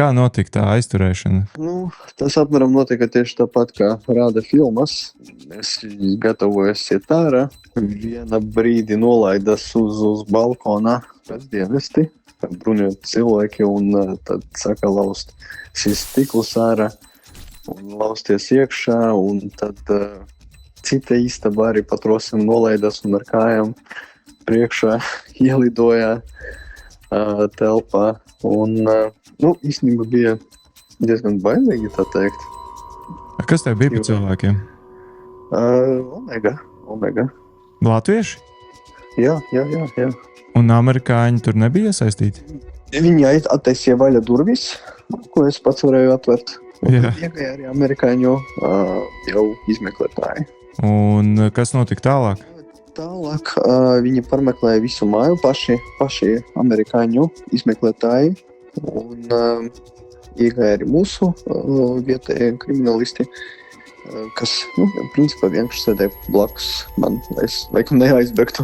Kā notika tā aizturēšana? Tas apmēram notika tieši tāpat, kā rāda filmas. Es gatavojos iet ārā. Viena brīdi nolaidas uz balkonā pēc dienesti. Bruņot cilvēki un tad saka laust šis stiklus ārā un lausties iekšā. Un tad cita istaba arī patrosim nolaidas un ar kājām priekšā ielidoja telpā. Un īstenībā bija diezgan bailīgi, tā teikt. Kas tev bija pa cilvēkiem? Omega. Latvieši? Jā. Un amerikāņi tur nebija iesaistīti? Viņi attaisīja vaļa durvis, ko es pats varēju atvērt. Jā. Iegāja arī amerikāņu jau izmeklētāji. Un kas notika tālāk? Tālāk viņi parmeklēja visu māju, paši amerikāņu izmeklētāji. Un iegāja arī mūsu vietējie kriminalisti, kas, principā vienkārši sēdēja blakus man, lai es laikam neaizbēgtu.